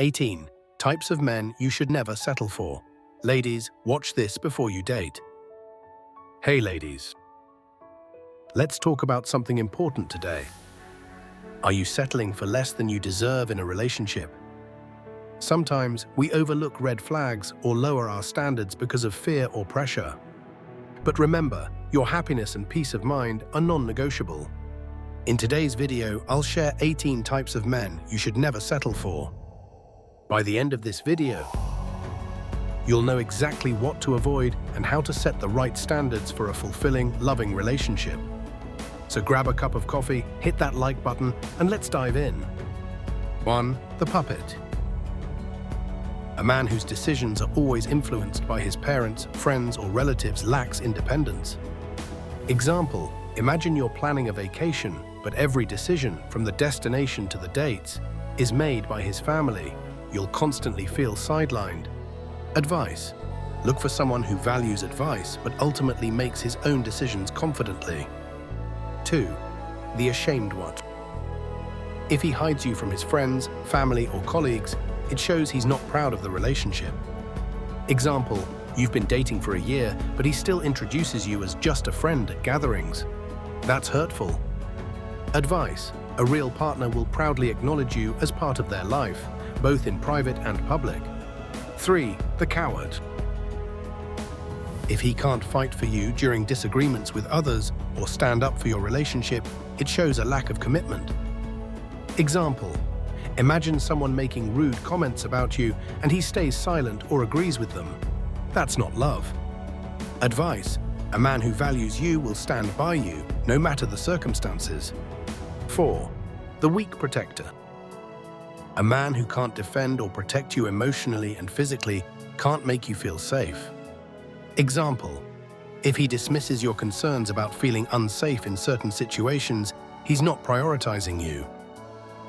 18. Types of men you should never settle for. Ladies, watch this before you date. Hey ladies. Let's talk about something important today. Are you settling for less than you deserve in a relationship? Sometimes we overlook red flags or lower our standards because of fear or pressure. But remember, your happiness and peace of mind are non-negotiable. In today's video, I'll share 18 types of men you should never settle for. By the end of this video, you'll know exactly what to avoid and how to set the right standards for a fulfilling, loving relationship. So grab a cup of coffee, hit that like button, and let's dive in. 1. The puppet. A man whose decisions are always influenced by his parents, friends, or relatives lacks independence. Example, imagine you're planning a vacation, but every decision, from the destination to the dates, is made by his family. You'll constantly feel sidelined. Advice. Look for someone who values advice, but ultimately makes his own decisions confidently. 2. The ashamed one. If he hides you from his friends, family, or colleagues, it shows he's not proud of the relationship. Example, you've been dating for a year, but he still introduces you as just a friend at gatherings. That's hurtful. Advice. A real partner will proudly acknowledge you as part of their life, both in private and public. 3. The coward. If he can't fight for you during disagreements with others or stand up for your relationship, it shows a lack of commitment. Example, imagine someone making rude comments about you and he stays silent or agrees with them. That's not love. Advice, a man who values you will stand by you, no matter the circumstances. 4. The weak protector. A man who can't defend or protect you emotionally and physically can't make you feel safe. Example, if he dismisses your concerns about feeling unsafe in certain situations, he's not prioritizing you.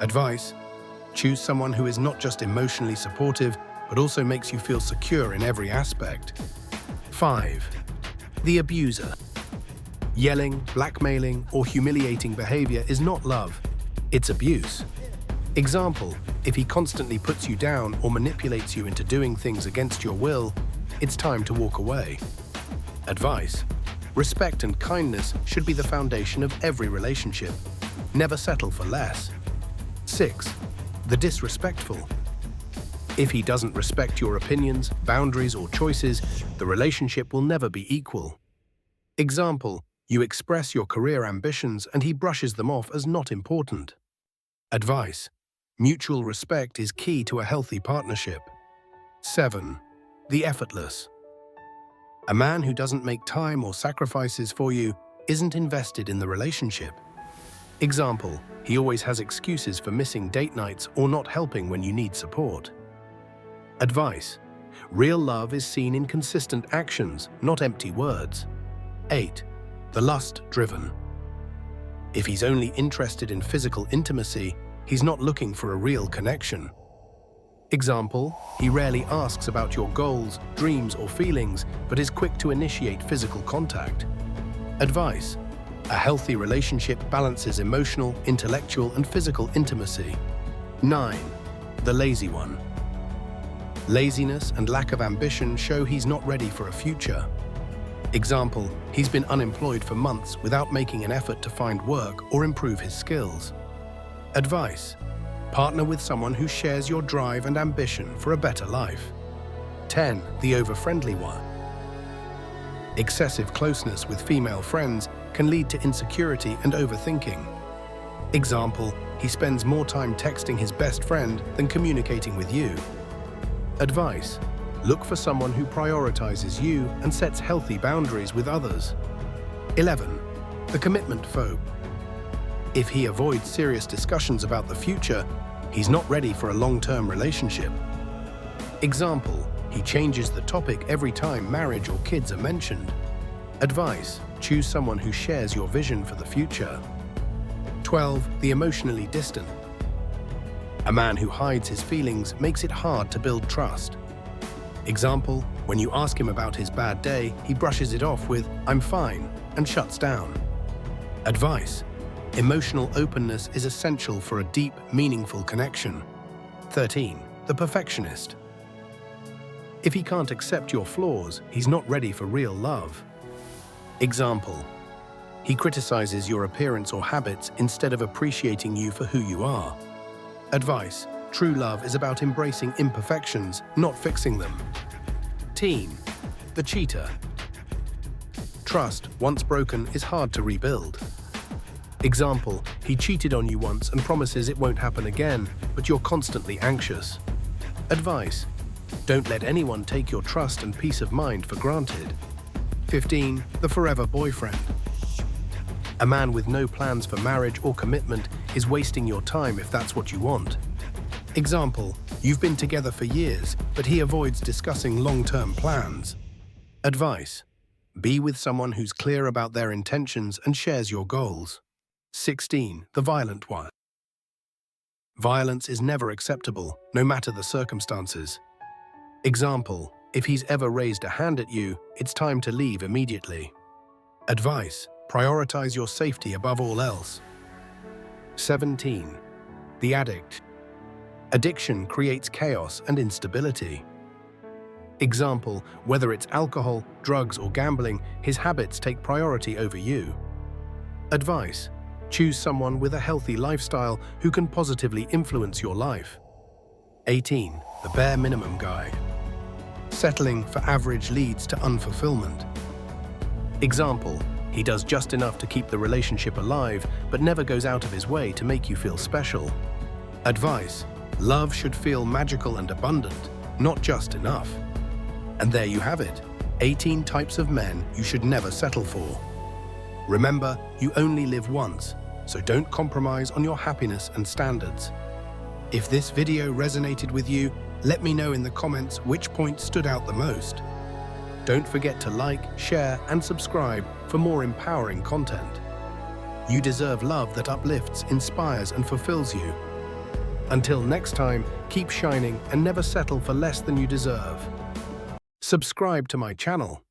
Advice, choose someone who is not just emotionally supportive, but also makes you feel secure in every aspect. 5. The abuser. Yelling, blackmailing, or humiliating behavior is not love, it's abuse. Example, if he constantly puts you down or manipulates you into doing things against your will, it's time to walk away. Advice, respect and kindness should be the foundation of every relationship. Never settle for less. 6. The disrespectful. If he doesn't respect your opinions, boundaries, or choices, the relationship will never be equal. Example, you express your career ambitions and he brushes them off as not important. Advice, mutual respect is key to a healthy partnership. 7. The effortless. A man who doesn't make time or sacrifices for you isn't invested in the relationship. Example, he always has excuses for missing date nights or not helping when you need support. Advice, real love is seen in consistent actions, not empty words. 8. The lust-driven. If he's only interested in physical intimacy, he's not looking for a real connection. Example, he rarely asks about your goals, dreams, or feelings, but is quick to initiate physical contact. Advice, a healthy relationship balances emotional, intellectual, and physical intimacy. 9. The lazy one. Laziness and lack of ambition show he's not ready for a future. Example, he's been unemployed for months without making an effort to find work or improve his skills. Advice, partner with someone who shares your drive and ambition for a better life. 10. The over-friendly one. Excessive closeness with female friends can lead to insecurity and overthinking. Example, he spends more time texting his best friend than communicating with you. Advice, look for someone who prioritizes you and sets healthy boundaries with others. 11. The commitment phobe. If he avoids serious discussions about the future, he's not ready for a long-term relationship. Example, he changes the topic every time marriage or kids are mentioned. Advice, choose someone who shares your vision for the future. 12. The emotionally distant. A man who hides his feelings makes it hard to build trust. Example, when you ask him about his bad day, he brushes it off with, "I'm fine," and shuts down. Advice, emotional openness is essential for a deep, meaningful connection. 13. the perfectionist. If he can't accept your flaws, he's not ready for real love. Example: he criticizes your appearance or habits instead of appreciating you for who you are. Advice: true love is about embracing imperfections, not fixing them. Teen, the cheater. Trust, once broken, is hard to rebuild. Example: he cheated on you once and promises it won't happen again, but you're constantly anxious. Advice: don't let anyone take your trust and peace of mind for granted. 15. The forever boyfriend. A man with no plans for marriage or commitment is wasting your time if that's what you want. Example: you've been together for years, but he avoids discussing long-term plans. Advice: be with someone who's clear about their intentions and shares your goals. 16. The violent one. Violence is never acceptable, no matter the circumstances. Example: if he's ever raised a hand at you, it's time to leave immediately. Advice: prioritize your safety above all else. 17. The addict. Addiction creates chaos and instability. Example: whether it's alcohol, drugs, or gambling, his habits take priority over you. Advice: choose someone with a healthy lifestyle who can positively influence your life. 18. The bare minimum guy. Settling for average leads to unfulfillment. Example: he does just enough to keep the relationship alive, but never goes out of his way to make you feel special. Advice: love should feel magical and abundant, not just enough. And there you have it, 18 types of men you should never settle for. Remember, you only live once, so don't compromise on your happiness and standards. If this video resonated with you, let me know in the comments which point stood out the most. Don't forget to like, share, and subscribe for more empowering content. You deserve love that uplifts, inspires, and fulfills you. Until next time, keep shining and never settle for less than you deserve. Subscribe to my channel.